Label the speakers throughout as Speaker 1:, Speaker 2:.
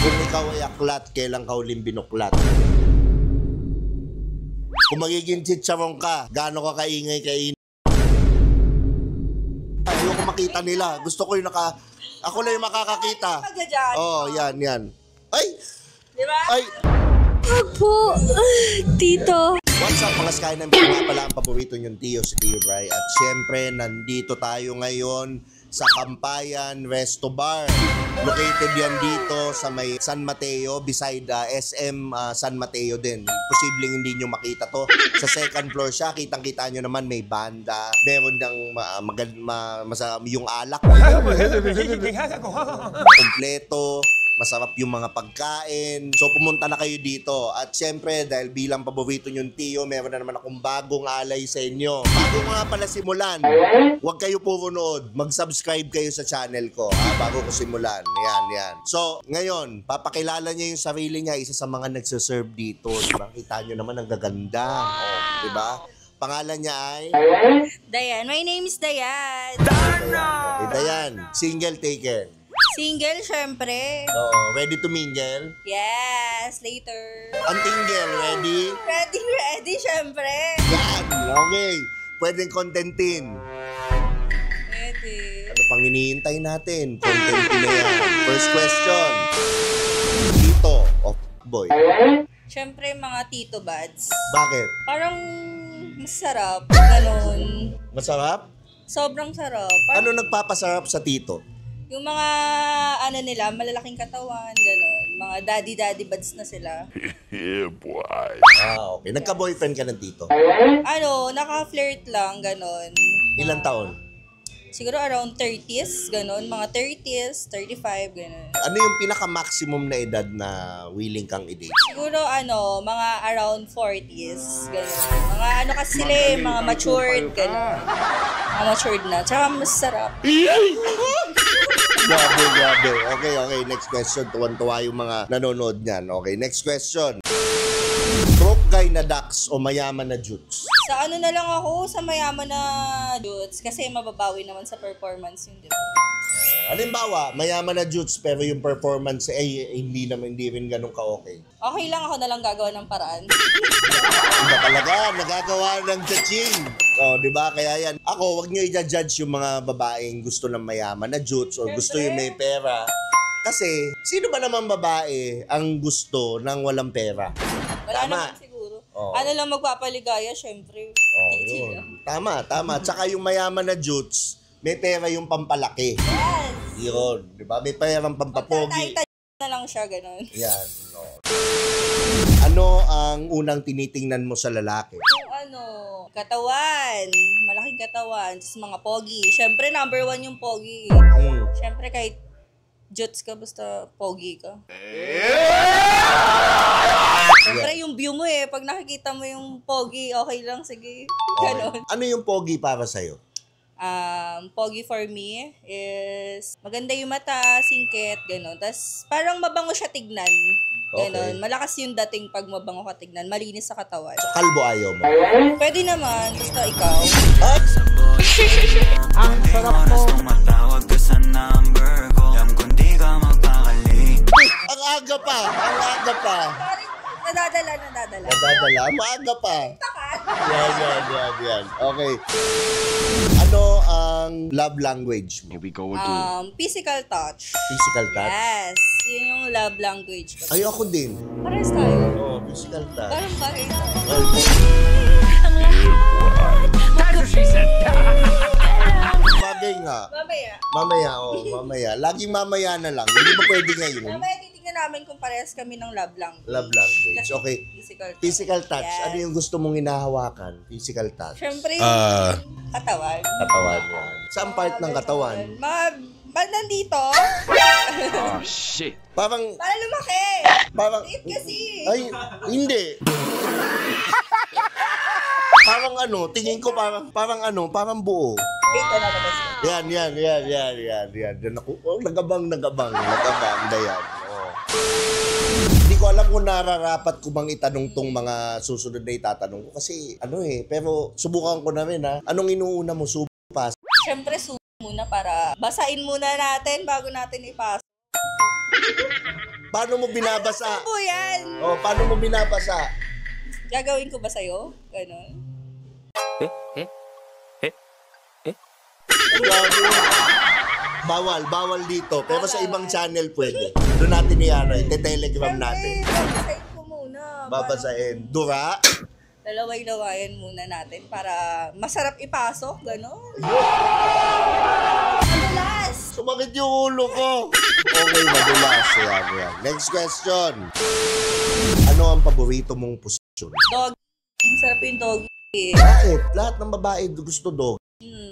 Speaker 1: Kung ikaw ay aklat, kailan ka huling binuklat? Kung magiging chicharon ka, gaano ka kaingay kain? Ayoko makita nila. Gusto ko yung ako lang yung makakakita. Oh, yan. Ay!
Speaker 2: Diba?
Speaker 1: Ay!
Speaker 3: Opo, Tito.
Speaker 1: What's up mga Sky? Namin nga pala ang paborito niyong Tio, si Tio Bry. At syempre, nandito tayo ngayon sa Kampayan Resto Bar. Located yan dito sa may San Mateo, beside SM San Mateo din. Posibleng hindi nyo makita to. Sa second floor siya, kitang-kita nyo naman may banda. Meron ng yung alak. Kompleto. Masarap yung mga pagkain. So, pumunta na kayo dito. At syempre, dahil bilang paborito nyong Tio, meron na naman akong bagong alay sa inyo. Bago nga pala simulan, huwag kayo puro nood. Mag-subscribe kayo sa channel ko, bago ko simulan. Yan. So, ngayon, papakilala niya yung sarili niya. Isa sa mga nagsaserve dito. Diba? Kita nyo naman, ang gaganda. Oh, diba? Pangalan niya ay?
Speaker 2: Dayan. My name is Dayan.
Speaker 1: Okay, Dayan. Single taken.
Speaker 2: Single, syempre.
Speaker 1: Oo, ready to mingle?
Speaker 2: Yes, later.
Speaker 1: Antingle, ready?
Speaker 2: Ready, syempre.
Speaker 1: Yan, okay. Pwedeng contentin.
Speaker 2: Ready.
Speaker 1: Ano pang hinihintay natin? Contentin na yan. First question. Tito of boy.
Speaker 2: Syempre, mga Tito Bads.
Speaker 1: Bakit?
Speaker 2: Parang masarap. Ganon.
Speaker 1: Masarap?
Speaker 2: Sobrang sarap.
Speaker 1: Ano nagpapasarap sa tito?
Speaker 2: Yung mga, nila, malalaking katawan, ganon. Mga daddy buds na sila.
Speaker 4: Yeah, boy.
Speaker 1: Okay. Nagka-boyfriend ka ng tito?
Speaker 2: Naka-flirt lang, ganon.
Speaker 1: Ilang taon?
Speaker 2: Siguro around 30s, ganon. Mga 30s, 35, ganon.
Speaker 1: Ano yung pinaka-maximum na edad na willing kang i-date?
Speaker 2: Siguro mga around 40s, gano'n. Mga kasi sila mga matured, gano'n. Mga matured na. Tsaka mas sarap.
Speaker 1: Grabe. Okay. Next question. Tuwan-tuwa yung mga nanonood niyan. Okay, next question. Broke guy na Dax o mayaman na Jutes?
Speaker 2: Sa na lang ako, sa mayaman na dudes. Kasi mababawi naman sa performance yun, di ba?
Speaker 1: Halimbawa, mayaman na Jutes pero yung performance hindi rin ganun ka-okay.
Speaker 2: Okay lang, ako na lang gagawa ng paraan.
Speaker 1: Iba talaga, nagagawa ng judging. Di ba? Kaya yan. Ako, wag nyo i-judge yung mga babaeng gusto ng mayaman na Jutes o gusto yung may pera. Kasi, sino ba naman babae ang gusto ng walang pera?
Speaker 2: Wala
Speaker 1: Tama.
Speaker 2: naman siguro.
Speaker 1: Oo.
Speaker 2: Ano lang magpapaligaya, syempre.
Speaker 1: Yun. Tama. Tsaka yung mayaman na Jutes, may pera yung pampalaki.
Speaker 2: Yes!
Speaker 1: Yun. Di ba? May perang pampapogi.
Speaker 2: Magtataita na lang siya, gano'n.
Speaker 1: Yan. No. Ano ang unang tinitingnan mo sa lalaki?
Speaker 2: Yung katawan. Malaking katawan. Tapos mga pogi. Syempre, number 1 yung pogi. Syempre, kahit Jutes ka, basta pogi ka. Syempre, yung view mo pag nakikita mo yung pogi, okay lang, sige. Ganon.
Speaker 1: Ano yung pogi para sa'yo?
Speaker 2: Pogi for me is maganda yung mata, singkit, gano'n. Tapos parang mabango siya tignan. Gano'n.
Speaker 1: Okay.
Speaker 2: Malakas yung dating pag mabango ka tignan. Malinis sa katawan.
Speaker 1: Kalbo ayaw mo?
Speaker 2: Pwede naman. Basta ikaw.
Speaker 5: Ang sarap mo. Matawag ka sa number ko. Alam kung di ka magpakali.
Speaker 1: Ang aga pa.
Speaker 2: Nadadala.
Speaker 1: Maaga pa. Yan. Okay. Ano ang love language mo?
Speaker 4: Here we go again.
Speaker 2: Physical touch.
Speaker 1: Physical touch?
Speaker 2: Yes. Yun yung love language ko.
Speaker 1: Ay, ako din.
Speaker 2: Parehas tayo.
Speaker 1: Physical touch.
Speaker 2: Parang pareho.
Speaker 1: Bagay nga.
Speaker 2: Mamaya.
Speaker 1: Mamaya. Laging mamaya na lang. Hindi ba pwede ngayon?
Speaker 2: Mamaya titignan namin kung parehas kami ng love language.
Speaker 1: Love language.
Speaker 2: Kasi
Speaker 1: Okay. Physical touch.
Speaker 2: Yes.
Speaker 1: Ano yung gusto mong hinahawakan? Physical touch.
Speaker 2: Siyempre yung katawan.
Speaker 1: Katawan yan. Saan part ng katawan?
Speaker 2: Nandito.
Speaker 4: Oh, shit.
Speaker 1: Parang,
Speaker 2: Para lumaki.
Speaker 1: parang,
Speaker 2: Liit kasi.
Speaker 1: ay, hindi. Parang tingin ko parang buo.
Speaker 2: Wait, wala na ba siya?
Speaker 1: Yan. Yan ako. Nagabang. Dayan. Oh. Hindi ko alam kung nararapat ko bang itanong tong mga susunod na itatanong ko. Kasi, pero subukan ko na rin, ha. Anong inuuna mo? Supas?
Speaker 2: Siyempre, muna para basahin muna natin bago natin ipasok.
Speaker 1: Paano mo binabasa?
Speaker 2: Ano po yan?
Speaker 1: Oh, paano mo binabasa?
Speaker 2: Gagawin ko ba sa'yo? Ganon.
Speaker 1: Grabe. Bawal dito. Pero sa ibang channel pwede. Doon natin i-telegram natin.
Speaker 2: Babasahin ko muna.
Speaker 1: Babasahin. Dura?
Speaker 2: Lalaway-lawayan muna natin para masarap ipasok. Ganon. Madulas!
Speaker 1: Sumakit yung ulo ko. Okay, madulas. Yan. Next question. Ano ang paborito mong posisyon?
Speaker 2: Doggy. Masarap yung doggy.
Speaker 1: Bakit? Lahat ng babae gusto dog.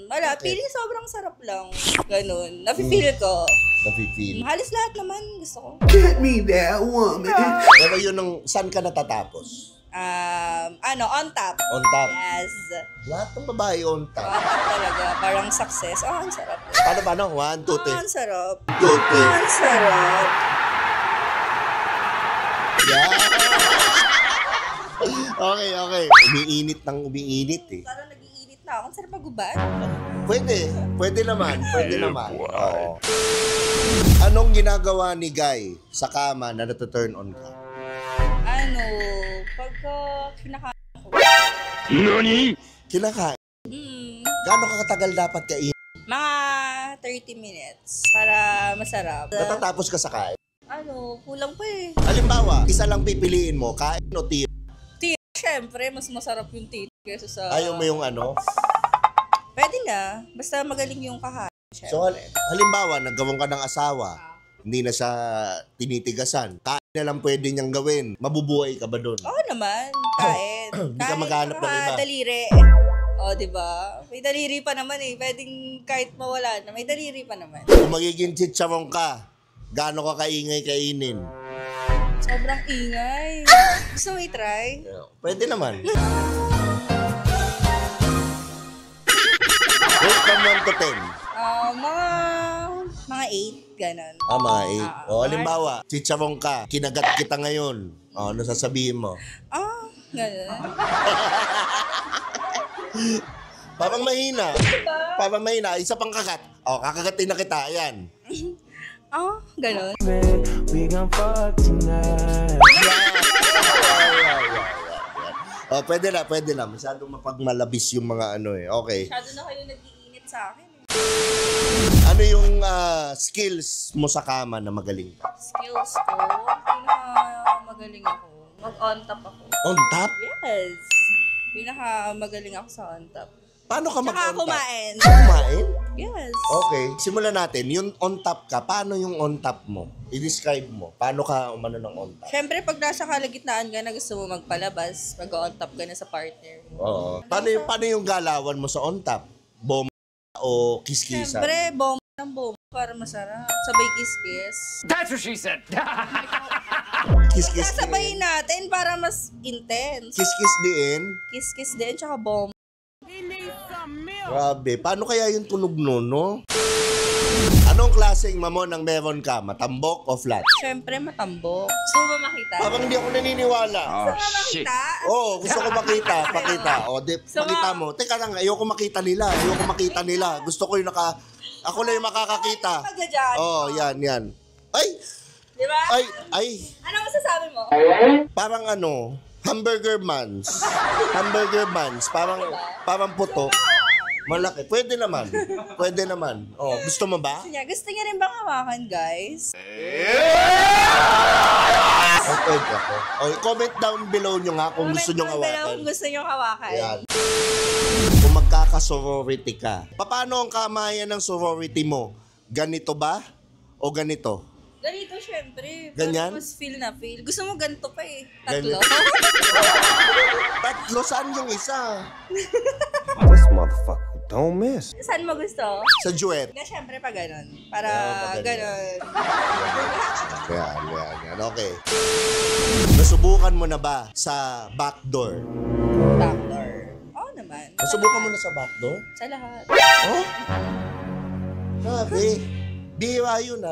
Speaker 2: Wala, feeling sobrang sarap lang. Ganon. Nafe-feel ko.
Speaker 1: Nafe-feel.
Speaker 2: Halos lahat naman gusto ko.
Speaker 6: Get me that woman.
Speaker 1: Pero yun saan ka natatapos?
Speaker 2: On top.
Speaker 1: On top.
Speaker 2: Yes.
Speaker 1: Lahat ng babae on top.
Speaker 2: On top talaga. Parang success. Ang sarap.
Speaker 1: Paano? 1, 2, 3.
Speaker 2: Ang sarap.
Speaker 1: 2, 3.
Speaker 2: Ang sarap.
Speaker 1: Yeah. Okay. Umiinit eh.
Speaker 2: Parang nag-iinit na ako. Ang sarap magubad.
Speaker 1: Pwede naman. Oo. Anong ginagawa ni Guy sa kama na nata-turn on ka?
Speaker 2: Pagka kinakain ko.
Speaker 4: NANI?!
Speaker 1: Kinakain. Gaano ka katagal dapat kainin?
Speaker 2: Mga 30 minutes. Para masarap.
Speaker 1: Natatapos ka sa kain?
Speaker 2: Kulang pa eh.
Speaker 1: Halimbawa, isa lang pipiliin mo, kain o tiyo?
Speaker 2: Siyempre, mas masarap yung tito kaysa sa...
Speaker 1: Ayaw mo yung
Speaker 2: Pwede na. Basta magaling yung kahain.
Speaker 1: So, halimbawa, naggawang ka ng asawa, hindi na siya tinitigasan. Kain na lang pwede niyang gawin. Mabubuhay ka ba doon?
Speaker 2: Oo naman. Kain.
Speaker 1: Hindi ka maghanap ng iba.
Speaker 2: Daliri. Diba? May daliri pa naman eh. Pwedeng kahit mawala na, may daliri pa naman.
Speaker 1: Kung magiging chicharong ka, gaano ka kaingay kainin?
Speaker 2: Sobrang ingay. Gusto mo i-try?
Speaker 1: Pwede naman. Rate from 1 to 10.
Speaker 2: Mga 8, ganon.
Speaker 1: Mga 8. O, halimbawa, chicharong ka, kinagat kita ngayon. Ano sasabihin mo?
Speaker 2: Ganon.
Speaker 1: Parang mahina. Isa pang kagat. Kakagatin na kita. Ayan.
Speaker 2: Ganon.
Speaker 6: We gon' fuck tonight.
Speaker 1: Pwede na. Masyadong mapagmalabis yung mga Okay.
Speaker 2: Masyado na kayo nag-iinit sa akin.
Speaker 1: Ano yung skills mo sa kama na magaling ka?
Speaker 2: Skills ko, magaling ako. Mag-on top ako.
Speaker 1: On top?
Speaker 2: Yes. Magaling ako sa on top.
Speaker 1: Paano ka
Speaker 2: Tsaka
Speaker 1: mag-on top?
Speaker 2: kumain.
Speaker 1: Kumain?
Speaker 2: Yes.
Speaker 1: Okay. Simulan natin. Yung on top ka, paano yung on top mo? I-describe mo. Paano ka umano ng on top?
Speaker 2: Siyempre, pag nasa kalagitnaan ka na gusto mo magpalabas, mag-on top ka na sa partner.
Speaker 1: Oo. Paano yung galawan mo sa on top? Bomba o kiss-kissan?
Speaker 2: Siyempre, bomba ng bomba para masarap. Sabay kiss-kiss.
Speaker 4: That's what she said!
Speaker 1: Kiss-kiss
Speaker 2: Sasabayin natin para mas intense.
Speaker 1: Kiss-kiss din.
Speaker 2: Kiss-kiss din, tsaka bomba.
Speaker 1: Grabe. Paano kaya yung tunog nun, no? Anong klaseng mamon ang meron ka? Matambok o flat?
Speaker 2: Siyempre, matambok. Gusto mo ba makita?
Speaker 1: Parang hindi ako naniniwala.
Speaker 4: Oh, shit!
Speaker 1: Gusto ko makita. Pakita. Pakita mo. Teka lang, ayoko makita nila. Gusto ko yung ako lang yung makakakita. Yan. Ay!
Speaker 2: Di ba?
Speaker 1: Ay!
Speaker 2: Ano masasabi mo?
Speaker 1: Parang hamburger mans. Parang putok. Malaki. Pwede naman. Gusto mo ba?
Speaker 2: Gusto niya rin bang hawakan, guys?
Speaker 1: Okay ako. Comment down below nyo nga kung gusto nyo hawakan.
Speaker 2: Kung gusto nyo hawakan.
Speaker 1: Yan. Kung magkaka-sorority ka, paano ang kamayan ng sorority mo? Ganito ba? O ganito?
Speaker 2: Ganito, syempre.
Speaker 1: Ganyan?
Speaker 2: Mas feel na feel. Gusto mo ganito pa eh.
Speaker 1: Ganyan.
Speaker 2: Tatlo.
Speaker 1: Saan yung isa?
Speaker 7: This motherfucker don't miss.
Speaker 2: Saan mo gusto?
Speaker 1: Sa duet.
Speaker 2: Syempre pa ganun. Para
Speaker 1: pa
Speaker 2: ganun.
Speaker 1: Yan. Okay. Nasubukan mo na ba sa backdoor?
Speaker 2: Backdoor. Oo naman.
Speaker 1: Nasubukan mo na sa backdoor?
Speaker 2: Sa lahat.
Speaker 1: Oh? Grabe. Bihira yun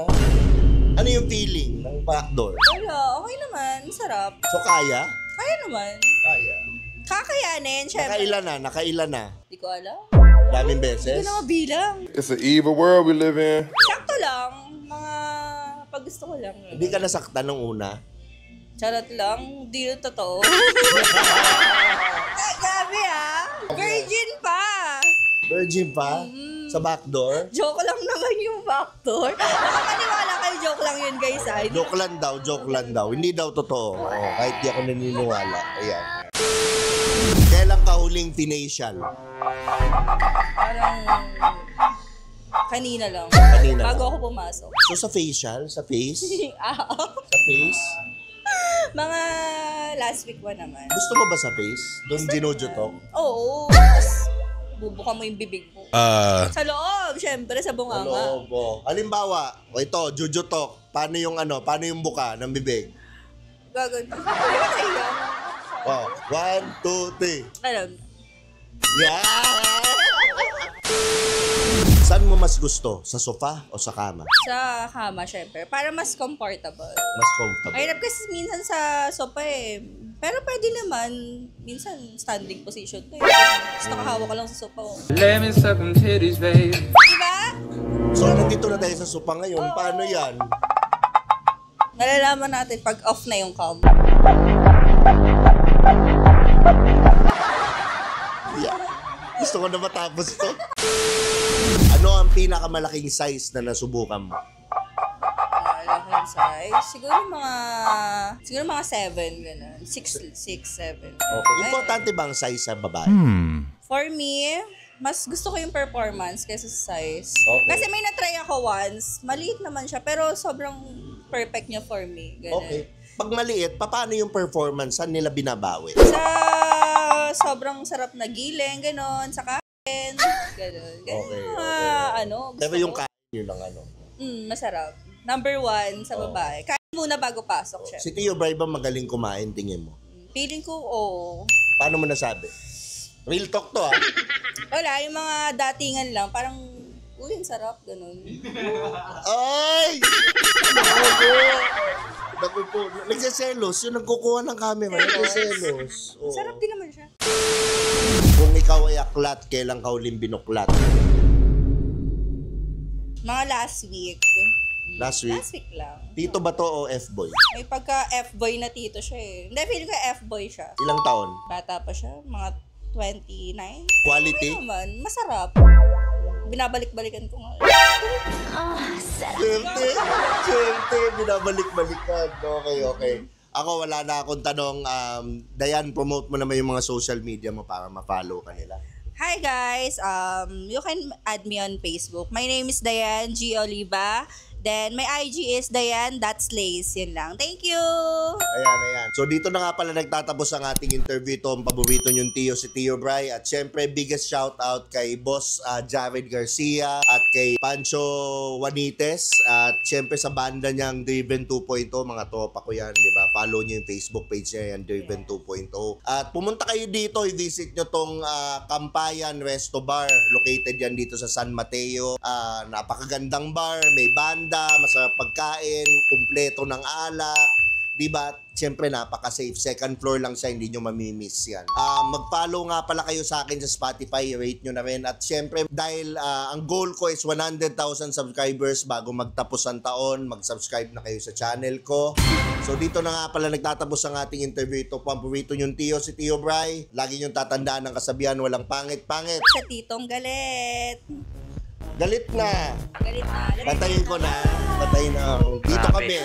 Speaker 1: Ano yung feeling ng backdoor?
Speaker 2: Wala. Okay naman. Masarap.
Speaker 1: So kaya?
Speaker 2: Kaya naman.
Speaker 1: Kaya.
Speaker 2: Kakayanin, syempre.
Speaker 1: Nakailan na?
Speaker 2: Hindi ko alam.
Speaker 1: Daming
Speaker 2: Hindi
Speaker 1: beses?
Speaker 2: ko na mabilang.
Speaker 7: It's an evil world we live in.
Speaker 2: Sakto lang. Mga Pag gusto ko lang.
Speaker 1: Hindi ka nasaktan nung una?
Speaker 2: Charot lang, di yun totoo. Ay, grabe Virgin pa!
Speaker 1: Virgin pa? Sa backdoor?
Speaker 2: Joke lang naman yung backdoor. Baka maniwala kayo, joke lang yun guys
Speaker 1: Joke lang daw. Hindi daw totoo. Kahit di ako naniniwala. Ayan. Kailan ka huling pinasyal?
Speaker 2: Parang kanina lang.
Speaker 1: Kanina
Speaker 2: Bago
Speaker 1: lang.
Speaker 2: ako pumasok.
Speaker 1: So sa facial? Sa face?
Speaker 2: Ah,
Speaker 1: Sa face?
Speaker 2: mga last week pa naman.
Speaker 1: Gusto mo ba sa face? Doon ginujutok?
Speaker 2: Oo. Tapos bubuka mo yung bibig mo. Sa loob, syempre, sa bunganga.
Speaker 1: Lobo. Halimbawa, ito, jujutok. Paano yung buka ng bibig?
Speaker 2: Gagawin.
Speaker 1: Oh, 1, 2, 3.
Speaker 2: Alam.
Speaker 1: Yeah! Saan mo mas gusto? Sa sofa o sa kama?
Speaker 2: Sa kama, syempre. Para mas comfortable.
Speaker 1: Mas comfortable.
Speaker 2: Mahirap kasi minsan sa sofa Pero pwede naman, minsan standing position to Basta nakahawak ka lang sa sofa.
Speaker 6: Let me suck them titties, babe.
Speaker 2: Diba?
Speaker 1: So, nandito na tayo sa sofa ngayon. Paano yan?
Speaker 2: Nalalaman natin pag off na yung cam.
Speaker 1: Yeah. Gusto ko na matapos to. Ano ang pinakamalaking size na nasubukan mo?
Speaker 2: Alam ko yung size. Siguro mga 7, gano'n. 6, 7.
Speaker 1: Okay. Importante ba ang size sa babae?
Speaker 2: For me, mas gusto ko yung performance kaysa sa size.
Speaker 1: Okay.
Speaker 2: Kasi may na-try ako once. Maliit naman siya, pero sobrang perfect niya for me. Ganun.
Speaker 1: Okay. Pag maliit, paano yung performance? Saan nila binabawi?
Speaker 2: Sa sobrang sarap na giling, gano'n. Sa kain, gano'n.
Speaker 1: Okay,
Speaker 2: Ano, gusto
Speaker 1: Pero yung
Speaker 2: ko.
Speaker 1: kain yun ang ano.
Speaker 2: Masarap. Number 1 sa babae. Kain muna bago pasok siya.
Speaker 1: Si Tio Bray ba magaling kumain, tingin mo?
Speaker 2: Feeling ko, oo.
Speaker 1: Paano mo nasabi? Real talk to
Speaker 2: Wala, yung mga datingan lang, parang, uy, ang sarap, ganun.
Speaker 1: Ay! Naku po. Nagsiselos. Yung nagkukuha ng camera. Nagsiselos. Oo.
Speaker 2: Sarap din naman siya.
Speaker 1: Kung ikaw ay aklat, kailan ka huling binuklat?
Speaker 2: Mga last week.
Speaker 1: Last week?
Speaker 2: Last week lang.
Speaker 1: Tito ba to o F-boy?
Speaker 2: May pagka F-boy na tito siya Hindi, feeling ko F-boy siya.
Speaker 1: Ilang taon?
Speaker 2: Bata pa siya, mga 29.
Speaker 1: Quality?
Speaker 2: Okay naman, masarap. Binabalik-balikan ko nga.
Speaker 1: Swerte, binabalik-balikan. Okay. Ako, wala na akong tanong. Dayan, promote mo naman yung mga social media mo para ma-follow ka nila.
Speaker 2: Hi guys, you can add me on Facebook. My name is Dayan G. Oliva. Then, my IG is Dayan.Slays. Yun lang. Thank you!
Speaker 1: Ayan. So, dito na nga pala nagtatapos ang ating interview. Ito ang paborito niyong Tio, si Tio Bray. At syempre, biggest shout out kay Boss Jared Garcia at kay Pancho Juanites. At syempre, sa banda niyang Driven 2.0, mga tropa ko yan, di ba? Follow niyo yung Facebook page niya yan, Driven 2.0. At pumunta kayo dito, i-visit niyo tong Kampayan Resto Bar. Located yan dito sa San Mateo. Napakagandang bar, may banda, masarap pagkain, kumpleto ng alak, diba? Siyempre, napaka-safe. Second floor lang siya, hindi nyo mamimiss yan. Mag-follow nga pala kayo sa akin sa Spotify, rate nyo na rin. At siyempre, dahil ang goal ko is 100,000 subscribers bago magtapos ang taon, mag-subscribe na kayo sa channel ko. So, dito na nga pala nagtatapos ang ating interview. Ito po ang paborito nyong Tio, si Tio Bray. Lagi nyong tatandaan ng kasabihan, walang pangit-pangit.
Speaker 2: Sa titong galit.
Speaker 1: Galit na.
Speaker 2: Galit na.
Speaker 1: Patayin ko na. Patayin na. Dito kami.